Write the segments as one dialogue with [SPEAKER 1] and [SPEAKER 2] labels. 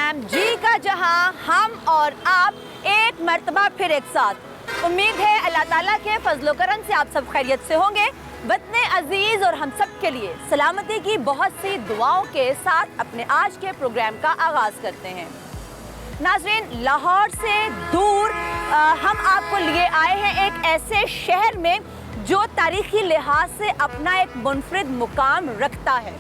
[SPEAKER 1] Programme जी का जहां हम और आप एक मर्तबा फिर एक साथ। उम्मीद है अल्लाह ताला के फजलो करम से आप सब खैरियत से होंगे। वतने अजीज और हम सब के लिए सलामती की बहुत सी दुआओं के साथ अपने आज के प्रोग्राम का आगाज करते हैं। नाज़रीन, लाहौर से दूर हम आपको लिए आए हैं एक ऐसे शहर में जो तारीखी लिहाज से अपना एक मुनफरिद मुकाम रखता है।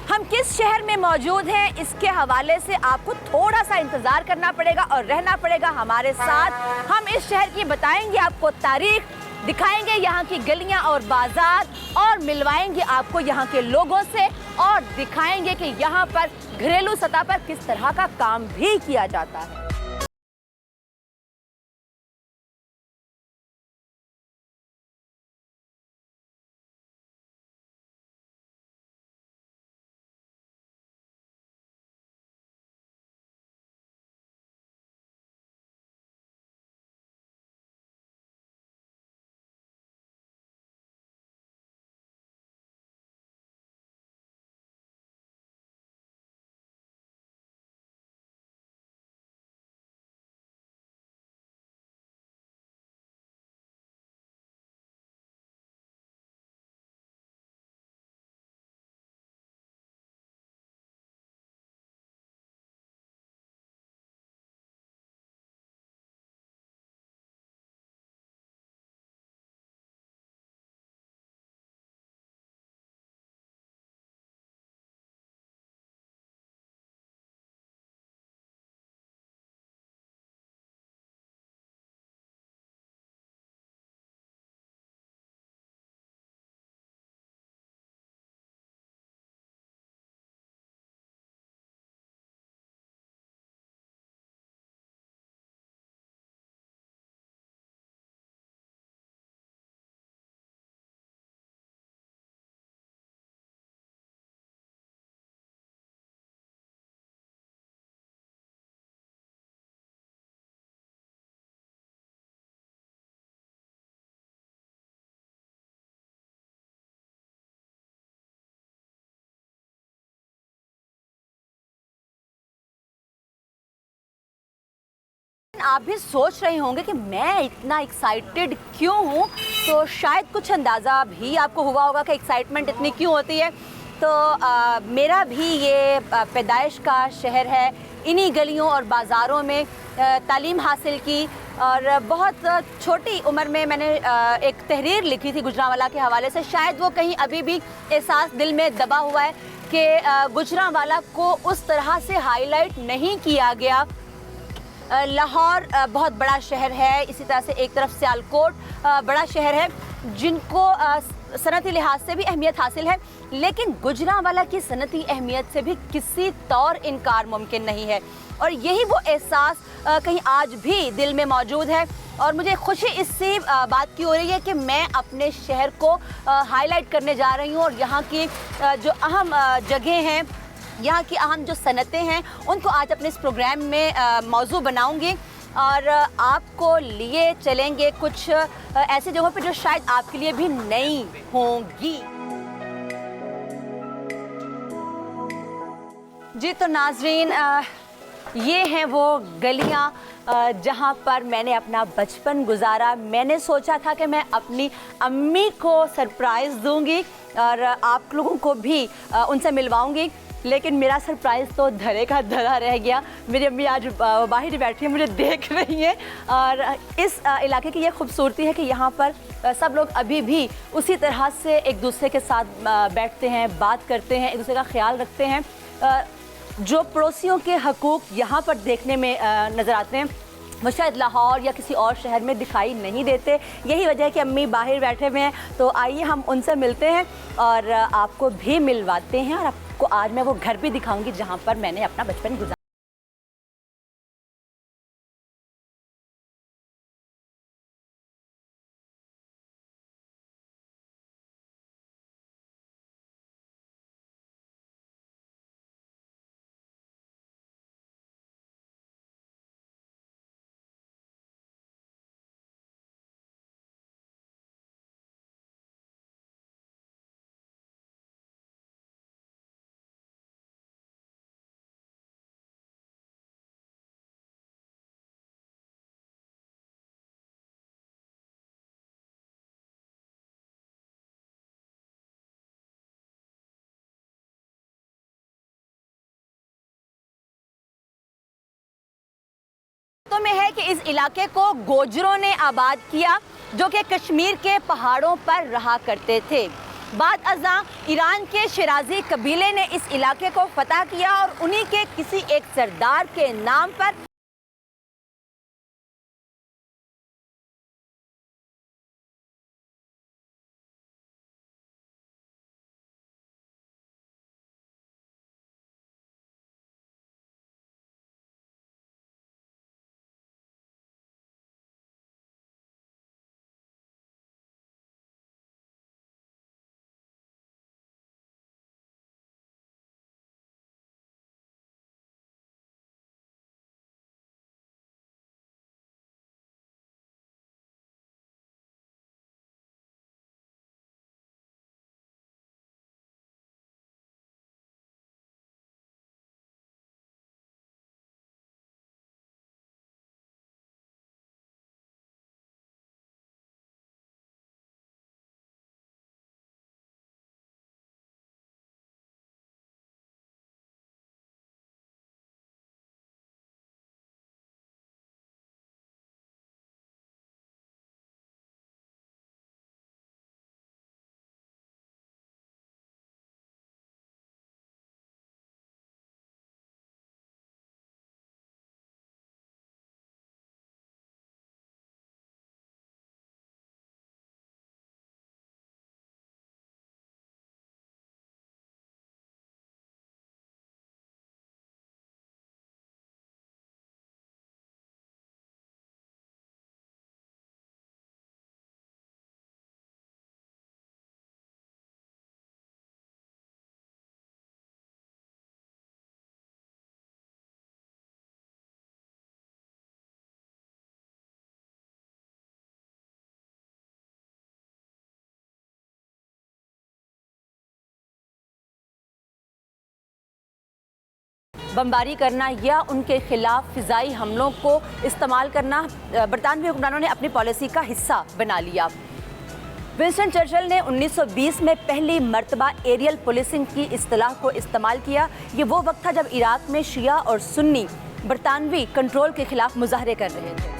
[SPEAKER 1] हम किस शहर में मौजूद हैं इसके हवाले से आपको थोड़ा सा इंतज़ार करना पड़ेगा और रहना पड़ेगा हमारे साथ। हम इस शहर की बताएंगे आपको तारीख, दिखाएंगे यहाँ की गलियाँ और बाजार और मिलवाएंगे आपको यहाँ के लोगों से और दिखाएंगे कि यहाँ पर घरेलू सतह पर किस तरह का काम भी किया जाता है। आप भी सोच रहे होंगे कि मैं इतना एक्साइटेड क्यों हूँ, तो शायद कुछ अंदाज़ा भी आपको हुआ होगा कि एक्साइटमेंट इतनी क्यों होती है। तो मेरा भी ये पैदाइश का शहर है। इन्हीं गलियों और बाज़ारों में तालीम हासिल की और बहुत छोटी उम्र में मैंने एक तहरीर लिखी थी गुजरांवाला के हवाले से। शायद वो कहीं अभी भी एहसास दिल में दबा हुआ है कि गुजरांवाला को उस तरह से हाईलाइट नहीं किया गया। लाहौर बहुत बड़ा शहर है, इसी तरह से एक तरफ सियालकोट बड़ा शहर है जिनको सनती लिहाज से भी अहमियत हासिल है, लेकिन गुजरांवाला की सनती अहमियत से भी किसी तौर इनकार मुमकिन नहीं है। और यही वो एहसास कहीं आज भी दिल में मौजूद है और मुझे खुशी इसी बात की हो रही है कि मैं अपने शहर को हाईलाइट करने जा रही हूँ और यहाँ की जो अहम जगह हैं, यहाँ की अहम जो सनतें हैं, उनको आज अपने इस प्रोग्राम में मौजू बनाऊंगी और आपको लिए चलेंगे कुछ ऐसी जगहों पे जो शायद आपके लिए भी नई होंगी। जी तो नाजरीन, ये हैं वो गलियाँ जहाँ पर मैंने अपना बचपन गुजारा। मैंने सोचा था कि मैं अपनी अम्मी को सरप्राइज़ दूंगी और आप लोगों को भी उनसे मिलवाऊंगी, लेकिन मेरा सरप्राइज़ तो धरे का धरा रह गया। मेरी अम्मी आज बाहर बैठी है, मुझे देख रही है और इस इलाके की ये खूबसूरती है कि यहाँ पर सब लोग अभी भी उसी तरह से एक दूसरे के साथ बैठते हैं, बात करते हैं, एक दूसरे का ख्याल रखते हैं। जो पड़ोसियों के हकूक़ यहाँ पर देखने में नज़र आते हैं वो शायद लाहौर या किसी और शहर में दिखाई नहीं देते। यही वजह है कि अम्मी बाहर बैठे हुए हैं, तो आइए हम उनसे मिलते हैं और आपको भी मिलवाते हैं और आपको आज मैं वो घर भी दिखाऊंगी जहाँ पर मैंने अपना बचपन गुजारा। रिवायतों में है कि इस इलाके को गोजरों ने आबाद किया, जो कि कश्मीर के पहाड़ों पर रहा करते थे। बाद अज़ां ईरान के शिराजी कबीले ने इस इलाके को फतह किया और उन्हीं के किसी एक सरदार के नाम पर बमबारी करना या उनके खिलाफ फ़िज़ाई हमलों को इस्तेमाल करना बरतानवी हुक्मरानों ने अपनी पॉलिसी का हिस्सा बना लिया। विंस्टन चर्चिल ने 1920 में पहली मर्तबा एरियल पुलिसिंग की इस्तिलाह को इस्तेमाल किया। ये वो वक्त था जब इराक में शिया और सुन्नी बरतानवी कंट्रोल के खिलाफ मुजाहरे कर रहे थे।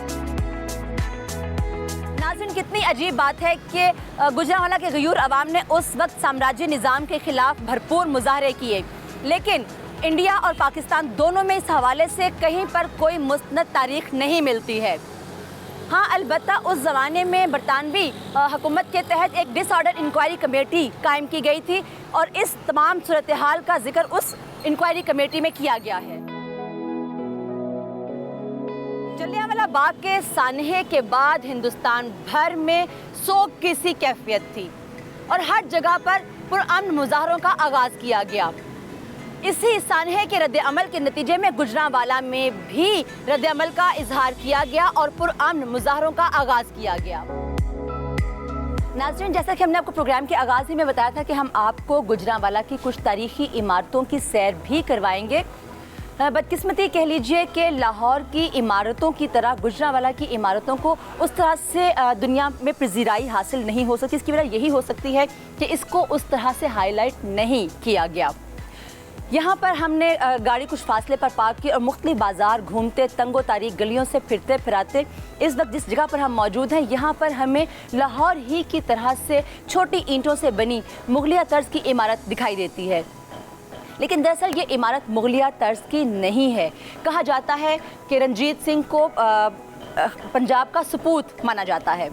[SPEAKER 1] नाज़रीन, कितनी अजीब बात है कि गुजरांवाला के गयूर अवाम ने उस वक्त साम्राज्य निज़ाम के खिलाफ भरपूर मुजाहरे किए, लेकिन इंडिया और पाकिस्तान दोनों में इस हवाले से कहीं पर कोई मुस्तनद तारीख नहीं मिलती है। हाँ, अलबत्ता उस ज़माने में बरतानवी हुकूमत के तहत एक डिसऑर्डर इंक्वायरी कमेटी कायम की गई थी और इस तमाम सूरत हाल का जिक्र उस इंक्वायरी कमेटी में किया गया है। जलियांवाला बाग के सानहे के बाद हिंदुस्तान भर में सोग की सी कैफियत थी और हर जगह पर पुरअमन मुजाहरों का आगाज़ किया गया। इसी सानहे के रद्द अमल के नतीजे में गुजरांवाला में भी रद्द अमल का इजहार किया गया और पुरअमन मुजाहरों का आगाज़ किया गया। नाज़रीन, जैसा कि हमने आपको प्रोग्राम के आगाज़ ही में बताया था कि हम आपको गुजरांवाला की कुछ तारीखी इमारतों की सैर भी करवाएंगे। बदकिस्मती कह लीजिए कि लाहौर की इमारतों की तरह गुजरांवाला की इमारतों को उस तरह से दुनिया में पजीराई हासिल नहीं हो सकती। इसकी वजह यही हो सकती है कि इसको उस तरह से हाईलाइट नहीं किया गया। यहाँ पर हमने गाड़ी कुछ फासले पर पार्क की और मुख्तलिफ बाज़ार घूमते, तंगो तारीख गलियों से फिरते फिराते इस वक्त जिस जगह पर हम मौजूद हैं, यहाँ पर हमें लाहौर ही की तरह से छोटी ईंटों से बनी मुगलिया तर्ज की इमारत दिखाई देती है। लेकिन दरअसल ये इमारत मुगलिया तर्ज की नहीं है। कहा जाता है कि रंजीत सिंह को पंजाब का सपूत माना जाता है।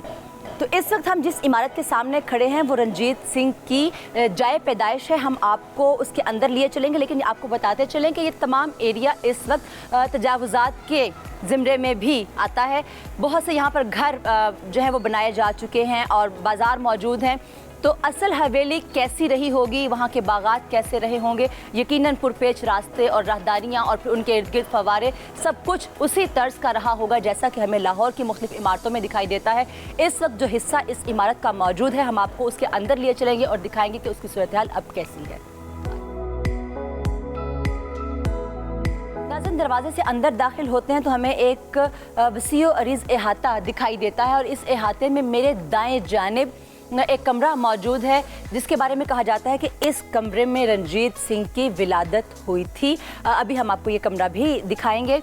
[SPEAKER 1] तो इस वक्त हम जिस इमारत के सामने खड़े हैं वो रंजीत सिंह की जाए पैदाइश है। हम आपको उसके अंदर लिए चलेंगे, लेकिन आपको बताते चलें कि ये तमाम एरिया इस वक्त तजावुज़ात के ज़िम्रे में भी आता है। बहुत से यहाँ पर घर जो है वो बनाए जा चुके हैं और बाज़ार मौजूद हैं। तो असल हवेली कैसी रही होगी, वहाँ के बागात कैसे रहे होंगे, यकीनन पुरपेच रास्ते और राहदारियाँ और फिर उनके इर्द गिर्द फवारे, सब कुछ उसी तर्ज का रहा होगा जैसा कि हमें लाहौर की मुख्तलिफ इमारतों में दिखाई देता है। इस वक्त जो हिस्सा इस इमारत का मौजूद है, हम आपको उसके अंदर लिए चलेंगे और दिखाएंगे कि उसकी सूरत हाल अब कैसी है। नाज़रीन, दरवाजे से अंदर दाखिल होते हैं तो हमें एक वसीओ अरीज़ अहाता दिखाई देता है और इस अहाते में मेरे दाएं जानिब एक कमरा मौजूद है जिसके बारे में कहा जाता है कि इस कमरे में रंजीत सिंह की विलादत हुई थी। अभी हम आपको ये कमरा भी दिखाएंगे।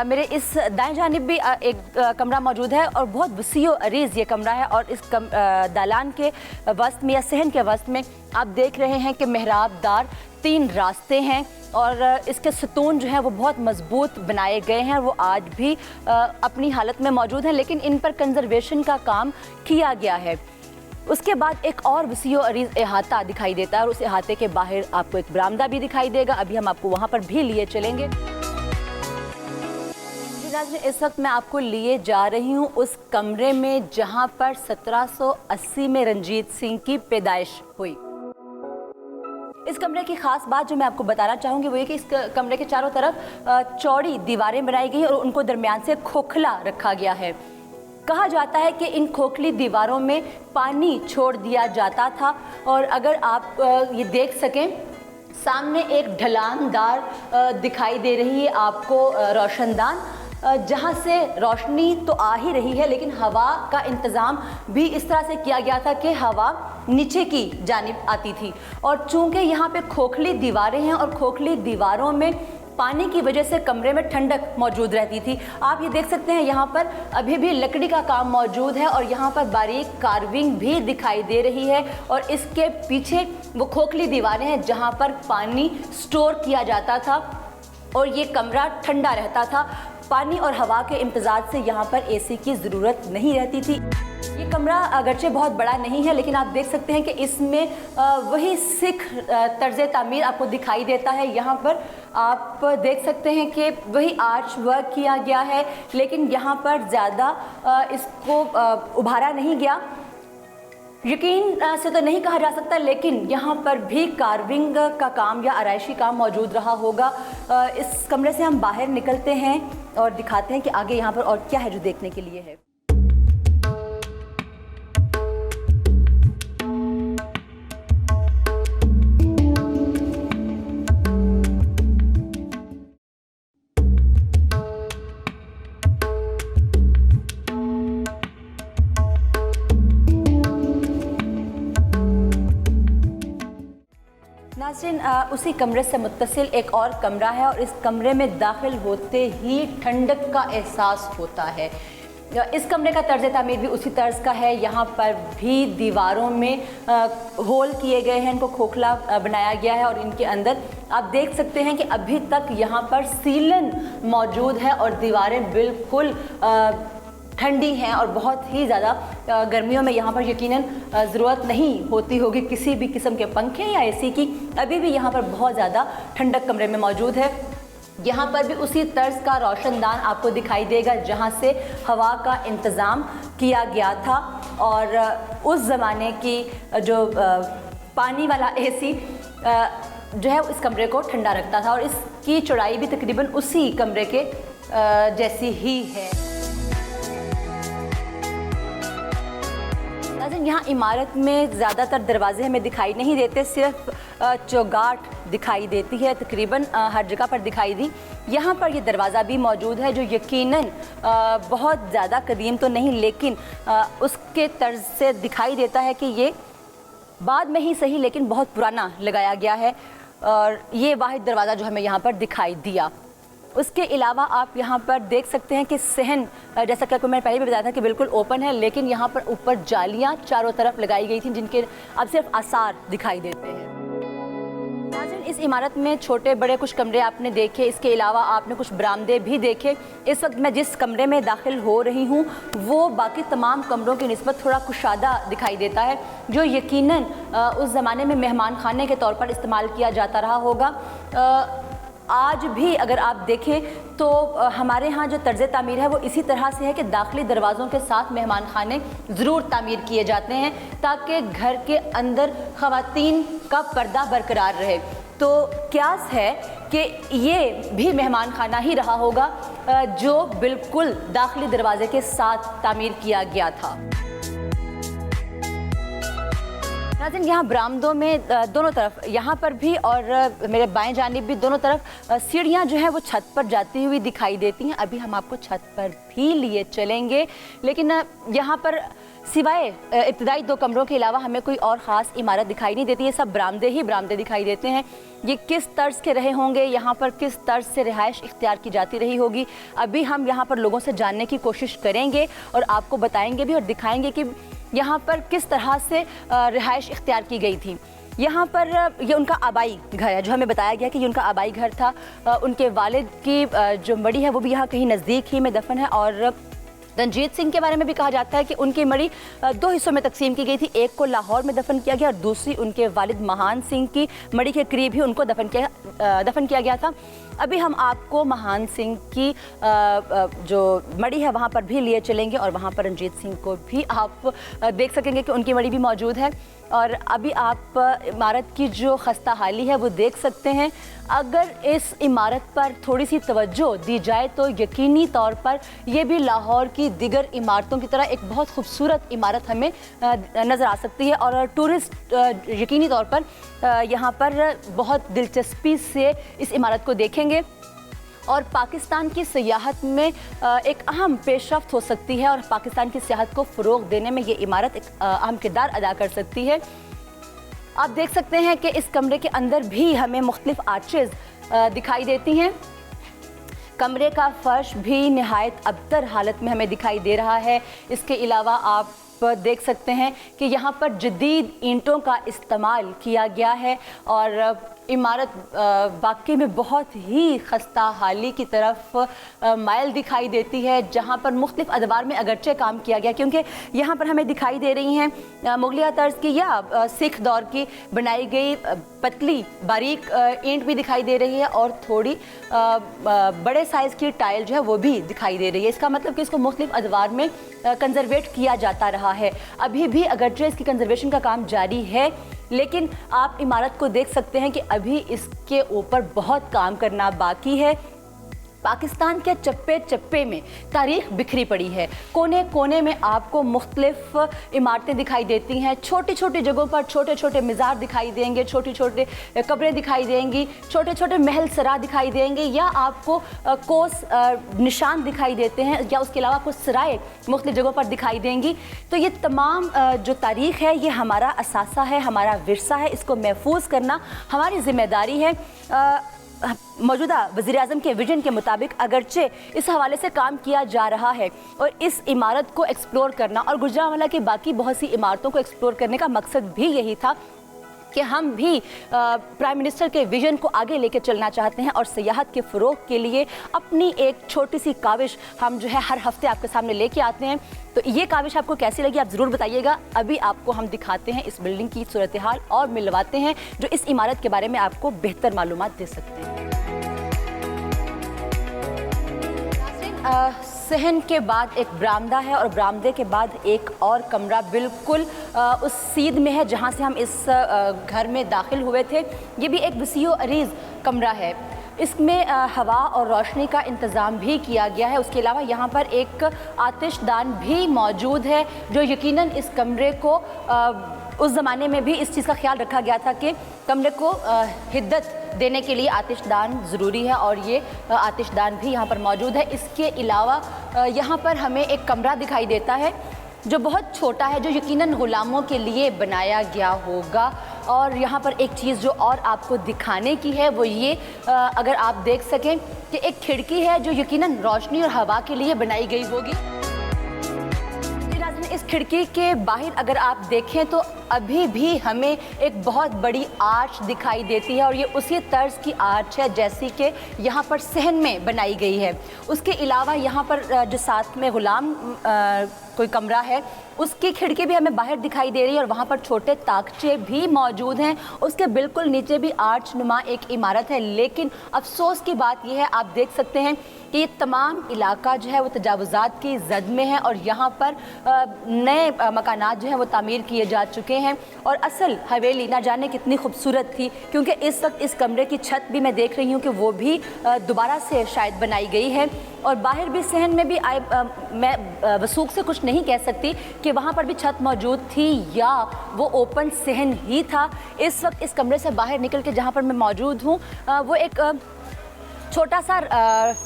[SPEAKER 1] मेरे इस दाएं जानिब भी एक कमरा मौजूद है और बहुत वसीओ अरीज़ ये कमरा है और इस दालान के वस्त में या सहन के वस्त में आप देख रहे हैं कि मेहराबदार 3 रास्ते हैं और इसके सतून जो हैं वो बहुत मजबूत बनाए गए हैं। वो आज भी अपनी हालत में मौजूद हैं, लेकिन इन पर कंजर्वेशन का काम किया गया है। उसके बाद एक और वसीओ अरीज़ अहाता दिखाई देता है और उस अहाते के बाहर आपको एक बरामदा भी दिखाई देगा। अभी हम आपको वहाँ पर भी लिए चलेंगे। इस वक्त मैं आपको लिए जा रही हूँ उस कमरे में जहाँ पर 1780 में रंजीत सिंह की पैदाइश हुई। इस कमरे की खास बात जो मैं आपको बताना चाहूँगी वो ये कि इस कमरे के चारों तरफ चौड़ी दीवारें बनाई गई और उनको दरमियान से खोखला रखा गया है। कहा जाता है कि इन खोखली दीवारों में पानी छोड़ दिया जाता था और अगर आप ये देख सकें सामने एक ढलानदार दिखाई दे रही है आपको रोशनदान, जहाँ से रोशनी तो आ ही रही है लेकिन हवा का इंतज़ाम भी इस तरह से किया गया था कि हवा नीचे की जानिब आती थी। और चूंकि यहाँ पे खोखली दीवारें हैं और खोखली दीवारों में पानी की वजह से कमरे में ठंडक मौजूद रहती थी। आप ये देख सकते हैं यहाँ पर अभी भी लकड़ी का काम मौजूद है और यहाँ पर बारीक कार्विंग भी दिखाई दे रही है और इसके पीछे वो खोखली दीवारें हैं जहाँ पर पानी स्टोर किया जाता था और ये कमरा ठंडा रहता था। पानी और हवा के इम्तजाज से यहाँ पर एसी की ज़रूरत नहीं रहती थी। ये कमरा अगरचे बहुत बड़ा नहीं है लेकिन आप देख सकते हैं कि इसमें वही सिख तर्ज़ तामीर आपको दिखाई देता है। यहाँ पर आप देख सकते हैं कि वही आर्च वर्क किया गया है लेकिन यहाँ पर ज़्यादा इसको उभारा नहीं गया। यकीन से तो नहीं कहा जा सकता लेकिन यहाँ पर भी कार्विंग का काम या आराइशी काम मौजूद रहा होगा। इस कमरे से हम बाहर निकलते हैं और दिखाते हैं कि आगे यहाँ पर और क्या है जो देखने के लिए है। नाज़रीन, उसी कमरे से मुत्तसिल एक और कमरा है और इस कमरे में दाखिल होते ही ठंडक का एहसास होता है। इस कमरे का तर्ज तामीर भी उसी तर्ज का है। यहाँ पर भी दीवारों में होल किए गए हैं, इनको खोखला बनाया गया है और इनके अंदर आप देख सकते हैं कि अभी तक यहाँ पर सीलन मौजूद है और दीवारें बिल्कुल ठंडी हैं और बहुत ही ज़्यादा गर्मियों में यहाँ पर यकीनन ज़रूरत नहीं होती होगी किसी भी किस्म के पंखे या एसी की। अभी भी यहाँ पर बहुत ज़्यादा ठंडक कमरे में मौजूद है। यहाँ पर भी उसी तर्ज का रोशनदान आपको दिखाई देगा जहाँ से हवा का इंतज़ाम किया गया था और उस ज़माने की जो पानी वाला एसी जो है इस कमरे को ठंडा रखता था और इसकी चौड़ाई भी तकरीबन उसी कमरे के जैसी ही है। यहाँ इमारत में ज़्यादातर दरवाजे हमें दिखाई नहीं देते, सिर्फ चौगाट दिखाई देती है, तकरीबन हर जगह पर दिखाई दी। यहाँ पर ये दरवाज़ा भी मौजूद है जो यकीनन बहुत ज़्यादा कदीम तो नहीं लेकिन उसके तर्ज से दिखाई देता है कि ये बाद में ही सही लेकिन बहुत पुराना लगाया गया है और ये वाहिद दरवाज़ा जो हमें यहाँ पर दिखाई दिया। उसके अलावा आप यहाँ पर देख सकते हैं कि सहन, जैसा कि आपको मैंने पहले भी बताया था कि बिल्कुल ओपन है लेकिन यहाँ पर ऊपर जालियाँ चारों तरफ लगाई गई थी जिनके अब सिर्फ आसार दिखाई देते हैं। इस इमारत में छोटे बड़े कुछ कमरे आपने देखे, इसके अलावा आपने कुछ बरामदे भी देखे। इस वक्त मैं जिस कमरे में दाखिल हो रही हूँ वो बाकी तमाम कमरों की निस्बत थोड़ा कुशादा दिखाई देता है जो यकीनन उस ज़माने में मेहमान खाने के तौर पर इस्तेमाल किया जाता रहा होगा। आज भी अगर आप देखें तो हमारे यहाँ जो तर्ज़ तामीर है वो इसी तरह से है कि दाखिली दरवाज़ों के साथ मेहमान खाने ज़रूर तामीर किए जाते हैं ताकि घर के अंदर ख़वातीन का पर्दा बरकरार रहे। तो क्यास है कि ये भी मेहमान खाना ही रहा होगा जो बिल्कुल दाखिली दरवाज़े के साथ तामीर किया गया था। नाज़रीन, यहाँ बरामदों में दोनों तरफ, यहाँ पर भी और मेरे बाएं जानिब भी, दोनों तरफ सीढ़ियाँ जो हैं वो छत पर जाती हुई दिखाई देती हैं। अभी हम आपको छत पर भी लिए चलेंगे, लेकिन यहाँ पर सिवाय इब्तदाई 2 कमरों के अलावा हमें कोई और ख़ास इमारत दिखाई नहीं देती। ये सब बरामदे ही बरामदे दिखाई देते हैं। ये किस तर्ज के रहे होंगे, यहाँ पर किस तर्ज से रिहाइश इख्तियार की जाती रही होगी, अभी हम यहाँ पर लोगों से जानने की कोशिश करेंगे और आपको बताएंगे भी और दिखाएंगे कि यहाँ पर किस तरह से रिहाइश इख्तियार की गई थी। यहाँ पर ये उनका आबाई घर है, जो हमें बताया गया कि ये उनका आबाई घर था। उनके वालिद की जो मड़ी है वो भी यहाँ कहीं नज़दीक ही में दफन है। और रंजीत सिंह के बारे में भी कहा जाता है कि उनकी मड़ी 2 हिस्सों में तकसीम की गई थी। एक को लाहौर में दफन किया गया और दूसरी उनके वालिद महान सिंह की मड़ी के करीब ही उनको दफन किया गया था। अभी हम आपको महान सिंह की जो मड़ी है वहाँ पर भी लिए चलेंगे और वहाँ पर रंजीत सिंह को भी आप देख सकेंगे कि उनकी मड़ी भी मौजूद है। और अभी आप इमारत की जो खस्ता हाली है वो देख सकते हैं। अगर इस इमारत पर थोड़ी सी तवज्जो दी जाए तो यकीनी तौर पर यह भी लाहौर की दिगर इमारतों की तरह एक बहुत खूबसूरत इमारत हमें नज़र आ सकती है। और टूरिस्ट यकीनी तौर पर यहाँ पर बहुत दिलचस्पी से इस इमारत को देखेंगे और पाकिस्तान की सियाहत में एक अहम पेशरफ्त हो सकती है और पाकिस्तान की सियाहत को फ़रोग़ देने में ये इमारत एक अहम किरदार अदा कर सकती है। आप देख सकते हैं कि इस कमरे के अंदर भी हमें मुख्तलिफ आर्चेज़ दिखाई देती हैं। कमरे का फर्श भी निहायत अबतर हालत में हमें दिखाई दे रहा है। इसके अलावा आप देख सकते हैं कि यहाँ पर जदीद ईंटों का इस्तेमाल किया गया है और इमारत वाकई में बहुत ही खस्ता हाली की तरफ माइल दिखाई देती है, जहाँ पर मुख्तलिफ अदवार में अगरचे काम किया गया, क्योंकि यहाँ पर हमें दिखाई दे रही हैं मुगलिया तर्ज की या सिख दौर की बनाई गई पतली बारीक ईंट भी दिखाई दे रही है और थोड़ी बड़े साइज़ की टाइल जो है वो भी दिखाई दे रही है। इसका मतलब कि इसको मुख्तलिफ अदवार में कंजर्वेट किया जाता रहा है। अभी भी अगरचे इसकी कंजर्वेशन का काम जारी है, लेकिन आप इमारत को देख सकते हैं कि अभी इसके ऊपर बहुत काम करना बाकी है। पाकिस्तान के चप्पे चप्पे में तारीख़ बिखरी पड़ी है। कोने कोने में आपको मुख्तलिफ इमारतें दिखाई देती हैं। छोटी छोटी जगहों पर छोटे छोटे मज़ार दिखाई देंगे, छोटी छोटे कब्रें दिखाई देंगी, छोटे छोटे महल सरा दिखाई देंगे या आपको कोस निशान दिखाई देते हैं या उसके अलावा आपको सराय मुख्तलिफ जगहों पर दिखाई देंगी। तो ये तमाम जो तारीख़ है ये हमारा असासा है, हमारा विरसा है। इसको महफूज करना हमारी ज़िम्मेदारी है। मौजूदा वज़ीर-ए-आज़म के विजन के मुताबिक अगरचे इस हवाले से काम किया जा रहा है और इस इमारत को एक्सप्लोर करना और गुजरांवाला की बाकी बहुत सी इमारतों को एक्सप्लोर करने का मकसद भी यही था कि हम भी प्राइम मिनिस्टर के विजन को आगे लेकर चलना चाहते हैं और सियाहत के फ़रोग़ के लिए अपनी एक छोटी सी काविश हम जो है हर हफ्ते आपके सामने लेके आते हैं। तो ये काविश आपको कैसी लगी आप ज़रूर बताइएगा। अभी आपको हम दिखाते हैं इस बिल्डिंग की सूरत हाल और मिलवाते हैं जो इस इमारत के बारे में आपको बेहतर मालूमात दे सकते हैं। सहन के बाद एक बरामदा है और बरामदे के बाद एक और कमरा बिल्कुल उस सीध में है जहाँ से हम इस घर में दाखिल हुए थे। ये भी एक वसीओ अरीज़ कमरा है। इसमें हवा और रोशनी का इंतज़ाम भी किया गया है। उसके अलावा यहाँ पर एक आतिशदान भी मौजूद है जो यकीनन इस कमरे को उस ज़माने में भी इस चीज़ का ख्याल रखा गया था कि कमरे को हिद्दत देने के लिए आतिशदान ज़रूरी है और ये आतिशदान भी यहाँ पर मौजूद है। इसके अलावा यहाँ पर हमें एक कमरा दिखाई देता है जो बहुत छोटा है, जो यकीनन ग़ुलामों के लिए बनाया गया होगा। और यहाँ पर एक चीज़ जो और आपको दिखाने की है वो ये, अगर आप देख सकें कि एक खिड़की है जो यकीनन रोशनी और हवा के लिए बनाई गई होगी। इस खिड़की के बाहर अगर आप देखें तो अभी भी हमें एक बहुत बड़ी आर्च दिखाई देती है और ये उसी तर्ज की आर्च है जैसी कि यहाँ पर सहन में बनाई गई है। उसके अलावा यहाँ पर जो साथ में ग़ुलाम कोई कमरा है उसकी खिड़की भी हमें बाहर दिखाई दे रही है और वहाँ पर छोटे ताकचे भी मौजूद हैं। उसके बिल्कुल नीचे भी आर्च नुमा एक इमारत है, लेकिन अफसोस की बात यह है आप देख सकते हैं कि ये तमाम इलाका जो है वो तजावुज़ात की जद में है और यहाँ पर नए मकानात जो हैं वो तामीर किए जा चुके हैं। हैं। और असल हवेली ना जाने कितनी खूबसूरत थी, क्योंकि इस वक्त इस कमरे की छत भी मैं देख रही हूँ कि वो भी दोबारा से शायद बनाई गई है। और बाहर भी सहन में भी मैं वसूख से कुछ नहीं कह सकती कि वहाँ पर भी छत मौजूद थी या वो ओपन सहन ही था। इस वक्त इस कमरे से बाहर निकल के जहाँ पर मैं मौजूद हूँ वो एक छोटा सा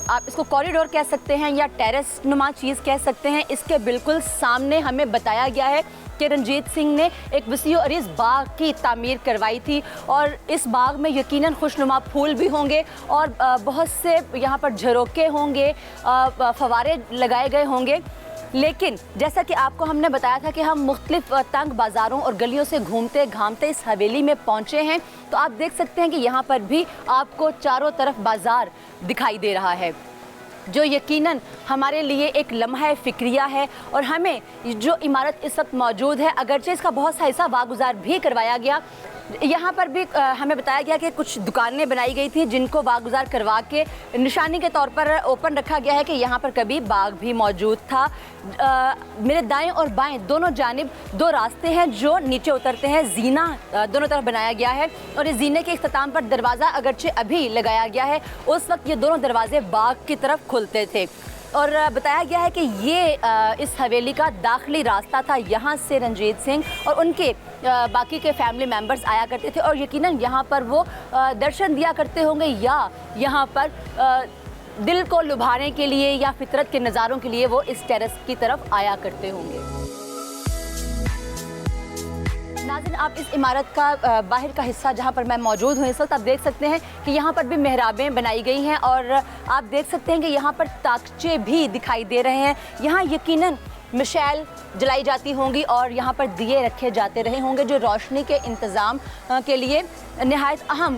[SPEAKER 1] आप इसको कॉरिडोर कह सकते हैं या टेरेस नुमा चीज़ कह सकते हैं। इसके बिल्कुल सामने हमें बताया गया है कि रंजीत सिंह ने एक वसी और इस बाग की तामीर करवाई थी और इस बाग में यकीनन खुशनुमा फूल भी होंगे और बहुत से यहाँ पर झरोके होंगे, फवारे लगाए गए होंगे। लेकिन जैसा कि आपको हमने बताया था कि हम मुख्तलिफ तंग बाज़ारों और गलियों से घूमते घामते इस हवेली में पहुँचे हैं, तो आप देख सकते हैं कि यहाँ पर भी आपको चारों तरफ बाज़ार दिखाई दे रहा है, जो यकीनन हमारे लिए एक लम्हा फ़िक्रिया है। और हमें जो इमारत इस वक्त मौजूद है, अगरचे इसका बहुत सा हिस्सा वागुजार भी करवाया गया, यहाँ पर भी हमें बताया गया कि कुछ दुकानें बनाई गई थी जिनको वागुजार करवा के निशानी के तौर पर ओपन रखा गया है कि यहाँ पर कभी बाग भी मौजूद था। मेरे दाएं और बाएं दोनों जानिब दो रास्ते हैं जो नीचे उतरते हैं। जीना दोनों तरफ बनाया गया है और इस जीने के इख्तिताम पर दरवाज़ा अगरचे अभी लगाया गया है, उस वक्त ये दोनों दरवाजे बाग की तरफ खुलते थे। और बताया गया है कि ये इस हवेली का दाखिली रास्ता था। यहाँ से रंजीत सिंह और उनके बाकी के फैमिली मेम्बर्स आया करते थे और यकीनन यहाँ पर वो दर्शन दिया करते होंगे या यहाँ पर दिल को लुभाने के लिए या फितरत के नज़ारों के लिए वो इस टेरेस की तरफ आया करते होंगे। नाज़रीन, आप इस इमारत का बाहर का हिस्सा जहाँ पर मैं मौजूद हूँ इस वक्त आप देख सकते हैं कि यहाँ पर भी मेहराबें बनाई गई हैं और आप देख सकते हैं कि यहाँ पर ताकचे भी दिखाई दे रहे हैं। यहाँ यकीनन मिशैल जलाई जाती होंगी और यहाँ पर दिए रखे जाते रहे होंगे, जो रोशनी के इंतज़ाम के लिए नहायत अहम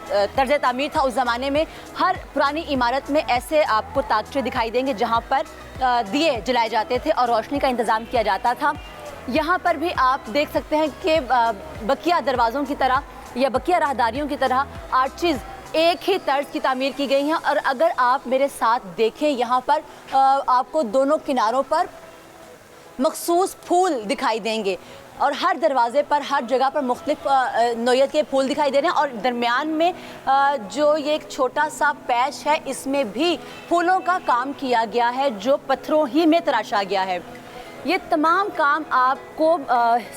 [SPEAKER 1] तर्ज तामीर था उस ज़माने में। हर पुरानी इमारत में ऐसे आपको ताकचे दिखाई देंगे जहाँ पर दिए जलाए जाते थे और रोशनी का इंतज़ाम किया जाता था। यहाँ पर भी आप देख सकते हैं कि बकिया दरवाज़ों की तरह या बकिया राहदारियों की तरह आर्चेज़ एक ही तर्ज की तामीर की गई हैं। और अगर आप मेरे साथ देखें, यहाँ पर आपको दोनों किनारों पर मखसूस फूल दिखाई देंगे और हर दरवाज़े पर हर जगह पर मुख्तलिफ नौइयत के फूल दिखाई दे रहे हैं। और दरमियान में जो ये एक छोटा सा पैच है, इसमें भी फूलों का काम किया गया है जो पत्थरों ही में तराशा गया है। ये तमाम काम आपको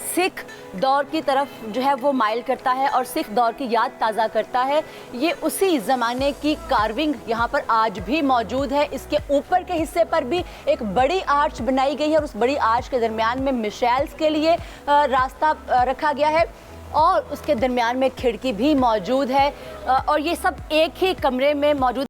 [SPEAKER 1] सिख दौर की तरफ जो है वो माइल करता है और सिख दौर की याद ताज़ा करता है। ये उसी ज़माने की कार्विंग यहाँ पर आज भी मौजूद है। इसके ऊपर के हिस्से पर भी एक बड़ी आर्च बनाई गई है और उस बड़ी आर्च के दरमियान में मिशैल्स के लिए रास्ता रखा गया है और उसके दरमियान में खिड़की भी मौजूद है और ये सब एक ही कमरे में मौजूद।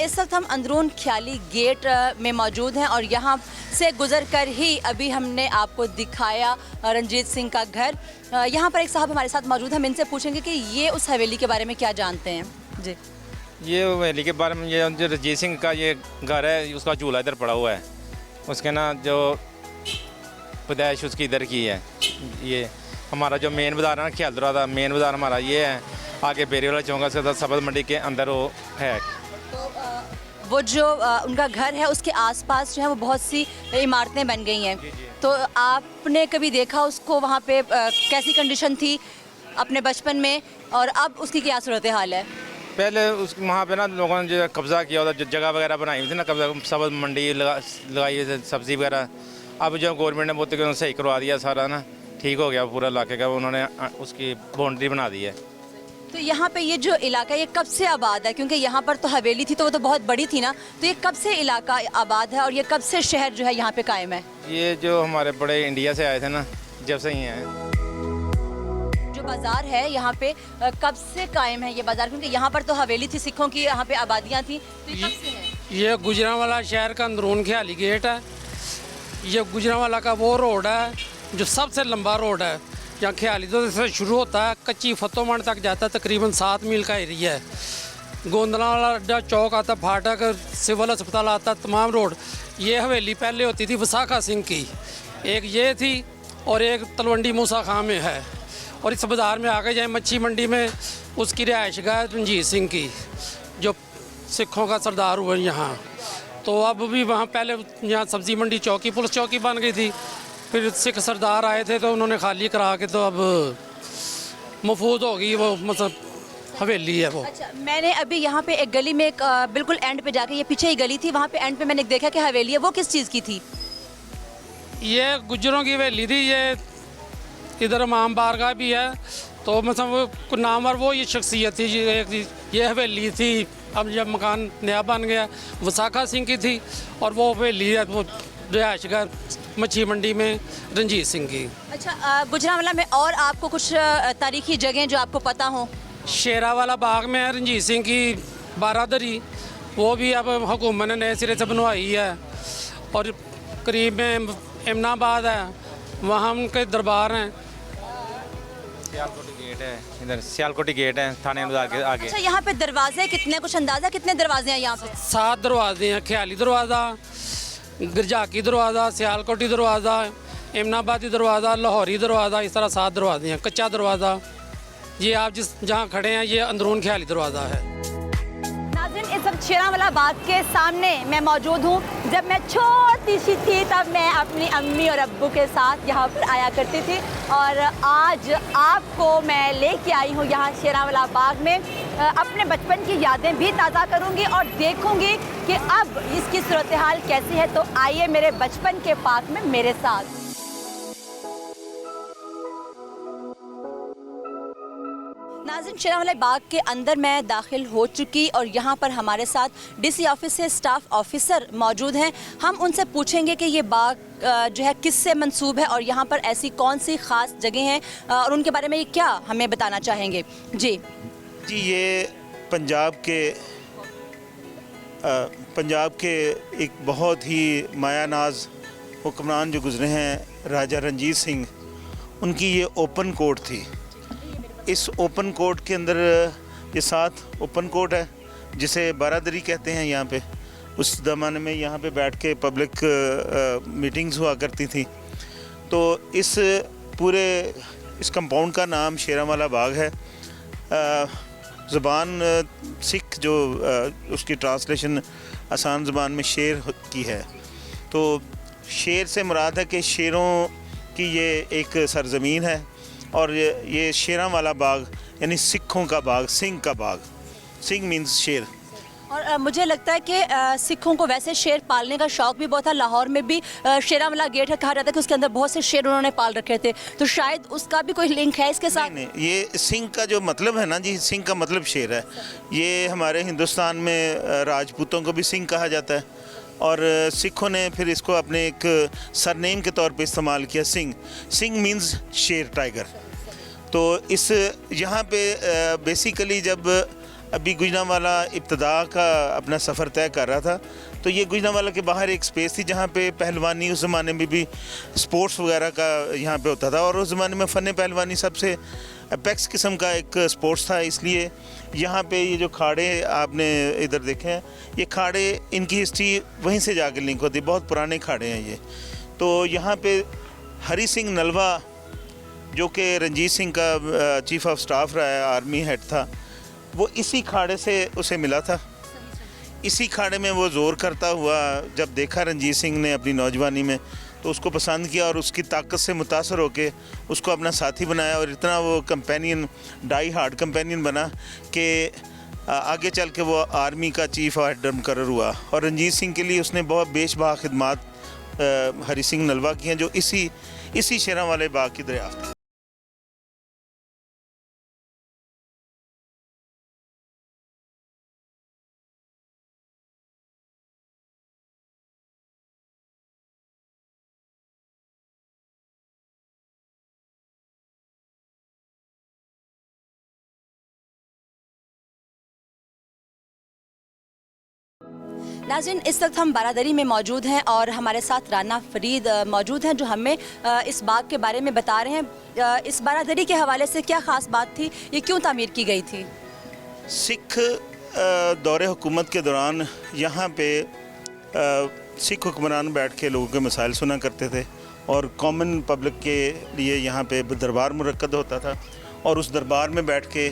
[SPEAKER 1] इस वक्त हम अंदरून ख्याली गेट में मौजूद हैं और यहाँ से गुजर कर ही अभी हमने आपको दिखाया रंजीत सिंह का घर। यहाँ पर एक साहब हमारे साथ मौजूद हैं, हम इनसे पूछेंगे कि ये उस हवेली के बारे में क्या जानते हैं। जी
[SPEAKER 2] ये हवेली के बारे में, ये जो रंजीत सिंह का ये घर है, उसका झूला इधर पड़ा हुआ है। उसके ना जो पैदाइश उसकी इधर की है। ये हमारा जो मेन बाज़ार है ना, ख्याल दरवाज़ा मेन बाज़ार हमारा ये है। आगे बेरी वाला चौंका से सब्ज़ मंडी के अंदर वो है।
[SPEAKER 1] वो जो उनका घर है उसके आसपास जो है वो बहुत सी इमारतें बन गई हैं। तो आपने कभी देखा उसको वहाँ पे कैसी कंडीशन थी अपने बचपन में, और अब उसकी क्या सूरत हाल है?
[SPEAKER 2] पहले उस वहाँ पे ना लोगों ने जो कब्ज़ा किया होता, जो जगह वगैरह बनाई हुई थी ना, कब्ज़ा सब्ज़ मंडी लगाई हुई थी, सब्ज़ी वगैरह। अब जो गवर्नमेंट ने बहुत सही करवा दिया सारा ना, ठीक हो गया पूरा इलाके का। उन्होंने उसकी बाउंड्री बना दी है।
[SPEAKER 1] तो यहाँ पे ये जो इलाका ये कब से आबाद है? क्योंकि यहाँ पर तो हवेली थी तो वो तो बहुत बड़ी थी ना, तो ये कब से इलाका आबाद है और ये कब से शहर जो है यहाँ पे कायम है?
[SPEAKER 2] ये जो हमारे बड़े इंडिया से आए थे ना, जब से ही हैं।
[SPEAKER 1] जो बाज़ार है यहाँ पे कब से कायम है ये बाज़ार? क्योंकि यहाँ पर तो हवेली थी, सिखों की यहाँ पे आबादियाँ थी, तो ये कब से है?
[SPEAKER 3] ये गुजरांवाला शहर का अंदरून ख्याली गेट है। ये गुजरांवाला का वो रोड है जो सबसे लंबा रोड है। यहाँ ख्याली तो से शुरू होता है, कच्ची फतोमंड तक जाता है, तकरीबन 7 मील का एरिया है। गोंदला वाला चौक आता, फाटक, सिविल अस्पताल आता, तमाम रोड। ये हवेली पहले होती थी वसाखा सिंह की, एक ये थी और एक तलवंडी मूसा खां में है। और इस बाज़ार में आगे जाए मच्छी मंडी में उसकी रिहाइशगाह है रंजीत सिंह की, जो सिखों का सरदार हुआ यहाँ। तो अब भी वहाँ पहले यहाँ सब्ज़ी मंडी चौकी, पुलिस चौकी बन गई थी। फिर सिख सरदार आए थे तो उन्होंने खाली करा के तो अब महफूज हो गई वो, मतलब हवेली है वो।
[SPEAKER 1] अच्छा, मैंने अभी यहाँ पे एक गली में एक बिल्कुल एंड पे जाके, ये पीछे ही गली थी, वहाँ पे एंड पे मैंने देखा कि हवेली है। वो किस चीज़ की थी?
[SPEAKER 3] ये गुज्जरों की हवेली थी। ये इधर इमाम बारगाह भी है, तो मतलब वो नामवर वो ये शख्सियत थी। ये हवेली थी। अब जब मकान नया बन गया, वसाखा सिंह की थी, और वो हवेली है वो रिहाइशगाह मच्छी मंडी में रंजीत सिंह की।
[SPEAKER 1] अच्छा, गुजरांवाला में और आपको कुछ तारीखी जगह जो आपको पता हो?
[SPEAKER 3] शेरावाला बाग में है रंजीत सिंह की बारादरी, वो भी अब हुकूमत ने नए सिरे से बनवाई है। और करीब में इमनाबाद है, वहाँ उनके दरबार हैं।
[SPEAKER 2] सियालकोटी गेट है, इधर सियालकोटी गेट है थाने बाजार के आगे।
[SPEAKER 1] अच्छा, यहाँ पे दरवाजे कितने, कुछ अंदाज़ा कितने दरवाजे हैं यहाँ पे?
[SPEAKER 3] 7 दरवाजे हैं। ख्याली दरवाज़ा, गिरजाकी दरवाज़ा, सियालकोटी दरवाज़ा, इमनाबादी दरवाज़ा, लाहौरी दरवाज़ा, इस तरह 7 दरवाजे हैं। कच्चा दरवाज़ा ये आप जहाँ खड़े हैं, ये अंदरून ख्याली दरवाज़ा है।
[SPEAKER 1] नाज़रीन, इस वक्त शेरांवाला बाग के सामने मैं मौजूद हूँ। जब मैं छोटी सी थी तब मैं अपनी अम्मी और अब्बू के साथ यहाँ पर आया करती थी, और आज आपको मैं लेके आई हूँ यहाँ शेरांवाला बाग में। अपने बचपन की यादें भी ताज़ा करूँगी और देखूँगी कि अब इसकी सूरत हाल कैसी है। तो आइए मेरे बचपन के पार्क में मेरे साथ। नाज़रीन, शेरांवाला बाग के अंदर मैं दाखिल हो चुकी और यहाँ पर हमारे साथ डीसी ऑफिस से स्टाफ ऑफिसर मौजूद हैं। हम उनसे पूछेंगे कि ये बाग जो है किससे मंसूब है और यहाँ पर ऐसी कौन सी ख़ास जगह हैं और उनके बारे में ये क्या हमें बताना चाहेंगे। जी,
[SPEAKER 4] ये पंजाब के एक बहुत ही मायानाज हुक्मरान जो गुज़रे हैं, राजा रंजीत सिंह, उनकी ये ओपन कोर्ट थी। इस ओपन कोर्ट के अंदर ये 7 ओपन कोर्ट है, जिसे बारादरी कहते हैं यहाँ पे। उस ज़माने में यहाँ पे बैठ के पब्लिक मीटिंग्स हुआ करती थी। तो इस पूरे इस कंपाउंड का नाम शेरांवाला बाग है। ज़बान सिख जो उसकी ट्रांसलेशन आसान ज़बान में शेर की है। तो शेर से मुराद है कि शेरों की ये एक सरज़मीन है, और ये शेरांवाला बाग यानी सिखों का बाग, सिंह का बाग। सिंह मीन्स शेर।
[SPEAKER 1] और मुझे लगता है कि सिखों को वैसे शेर पालने का शौक़ भी बहुत था। लाहौर में भी शेरांवाला गेट है, कहा जाता है कि उसके अंदर बहुत से शेर उन्होंने पाल रखे थे, तो शायद उसका भी कोई लिंक है इसके साथ।
[SPEAKER 4] नहीं, ये सिंह का जो मतलब है ना जी, सिंह का मतलब शेर है। ये हमारे हिंदुस्तान में राजपूतों को भी सिंह कहा जाता है, और सिखों ने फिर इसको अपने एक सरनेम के तौर पे इस्तेमाल किया, सिंह। सिंह मीन्स शेर, टाइगर। तो इस यहाँ पे बेसिकली जब अभी गुजरांवाला इब्तदा का अपना सफ़र तय कर रहा था, तो ये गुजरांवाला के बाहर एक स्पेस थी जहाँ पे पहलवानी, उस ज़माने में भी स्पोर्ट्स वगैरह का यहाँ पे होता था। और उस ज़माने में फ़न पहलवानी सबसे अपेक्स किस्म का एक स्पोर्ट्स था। इसलिए यहाँ पे ये जो खाड़े आपने इधर देखे हैं, ये खाड़े इनकी हिस्ट्री वहीं से जाके लिंक होती है, बहुत पुराने खाड़े हैं ये। तो यहाँ पे हरी सिंह नलवा जो कि रंजीत सिंह का चीफ ऑफ स्टाफ रहा है, आर्मी हेड था, वो इसी खाड़े से उसे मिला था। इसी खाड़े में वो ज़ोर करता हुआ जब देखा रंजीत सिंह ने अपनी नौजवानी में, तो उसको पसंद किया और उसकी ताकत से मुतासर होके उसको अपना साथी बनाया और इतना वो कंपेनियन, डाई हार्ड कंपेनियन बना कि आगे चल के वो आर्मी का चीफ हेड मुकर्रर हुआ। और रंजीत सिंह के लिए उसने बहुत बेशबहा खिदमात हरी सिंह नलवा की हैं, जो इसी शेरा वाले बाग की दरियाफ्त है।
[SPEAKER 1] नाज़रीन, इस वक्त हम बारादरी में मौजूद हैं और हमारे साथ राना फरीद मौजूद हैं जो हमें इस बाग के बारे में बता रहे हैं। इस बारादरी के हवाले से क्या ख़ास बात थी, ये क्यों तामीर की गई थी?
[SPEAKER 4] सिख दौरे हुकूमत के दौरान यहाँ पे सिख हुक्मरान बैठ के लोगों के मसाइल सुना करते थे और कॉमन पब्लिक के लिए यहाँ पे दरबार मुनक्कद होता था और उस दरबार में बैठ के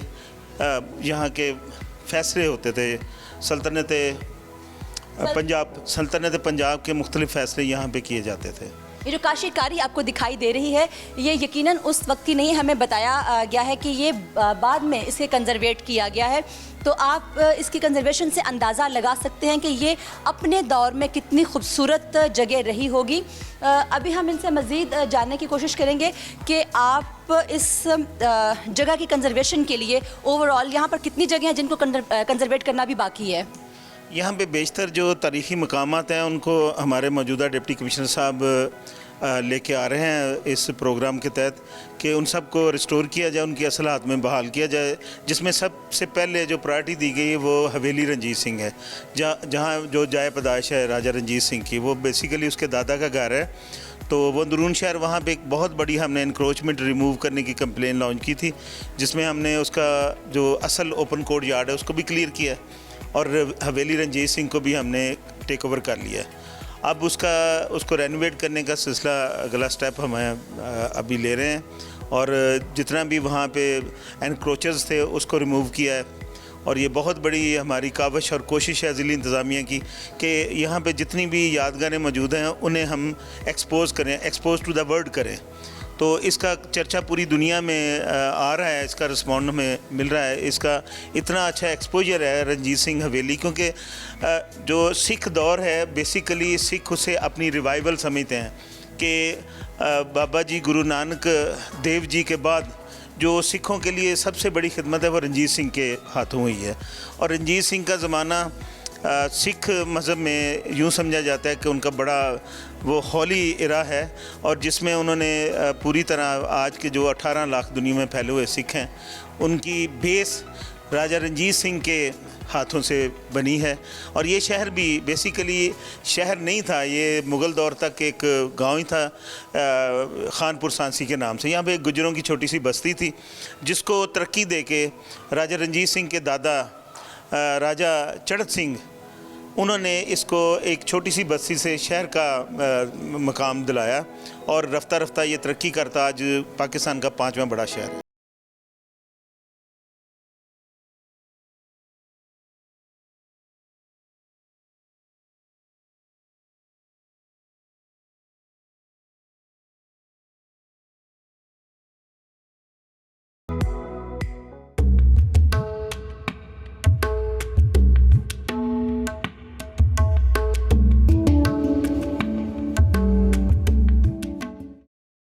[SPEAKER 4] यहाँ के फैसले होते थे। सल्तनत पंजाब के मुख्तलिफ फ़ैसले यहाँ पे किए जाते थे।
[SPEAKER 1] ये जो काशीकारी आपको दिखाई दे रही है, ये यकीनन उस वक्त ही नहीं, हमें बताया गया है कि ये बाद में इसे कंजर्वेट किया गया है। तो आप इसकी कंजर्वेशन से अंदाज़ा लगा सकते हैं कि ये अपने दौर में कितनी खूबसूरत जगह रही होगी। अभी हम इनसे मज़ीद जानने की कोशिश करेंगे कि आप इस जगह की कंजर्वेशन के लिए ओवरऑल यहाँ पर कितनी जगह हैं जिनको कंजर्वेट करना भी बाकी है?
[SPEAKER 4] यहाँ पे बेशतर जो तारीख़ी मकामात हैं उनको हमारे मौजूदा डिप्टी कमिश्नर साहब लेके आ रहे हैं इस प्रोग्राम के तहत कि उन सब को रिस्टोर किया जाए, उनकी असल हाथ में बहाल किया जाए। जिसमें सबसे पहले जो प्रायोरिटी दी गई है वो हवेली रंजीत सिंह है, जहाँ जो जाए पैदाइश है राजा रंजीत सिंह की, वो बेसिकली उसके दादा का घर है। तो वो अंदरून शहर वहाँ पे एक बहुत बड़ी हमने इंक्रोचमेंट रिमूव करने की कंप्लेन लॉन्च की थी, जिसमें हमने उसका जो असल ओपन कोर्ट यार्ड है उसको भी क्लियर किया और हवेली रंजीत सिंह को भी हमने टेक ओवर कर लिया। अब उसको रेनोवेट करने का सिलसिला अगला स्टेप हम अभी ले रहे हैं और जितना भी वहाँ पे एनक्रोचर्स थे उसको रिमूव किया है। और ये बहुत बड़ी हमारी काविश और कोशिश है ज़िली इंतज़ामिया की कि यहाँ पे जितनी भी यादगारें मौजूद हैं उन्हें हम एक्सपोज टू द वर्ल्ड करें। तो इसका चर्चा पूरी दुनिया में आ रहा है, इसका रिस्पॉन्ड हमें मिल रहा है, इसका इतना अच्छा एक्सपोजर है रंजीत सिंह हवेली, क्योंकि जो सिख दौर है बेसिकली सिख उसे अपनी रिवाइवल समझते हैं कि बाबा जी गुरु नानक देव जी के बाद जो सिखों के लिए सबसे बड़ी खिदमत है वो रंजीत सिंह के हाथों हुई है। और रंजीत सिंह का ज़माना सिख मज़हब में यूँ समझा जाता है कि उनका बड़ा वो हॉली इरा है और जिसमें उन्होंने पूरी तरह आज के जो 18 लाख दुनिया में फैले हुए सिख हैं उनकी बेस राजा रंजीत सिंह के हाथों से बनी है। और ये शहर भी बेसिकली शहर नहीं था, ये मुग़ल दौर तक एक गांव ही था खानपुर सांसी के नाम से। यहाँ पे एक गुजरों की छोटी सी बस्ती थी जिसको तरक्की दे के राजा रंजीत सिंह के दादा राजा चढ़त सिंह, उन्होंने इसको एक छोटी सी बस्ती से शहर का मकाम दिलाया और रफ्ता रफ्ता ये तरक्की करता आज पाकिस्तान का 5वां बड़ा शहर है।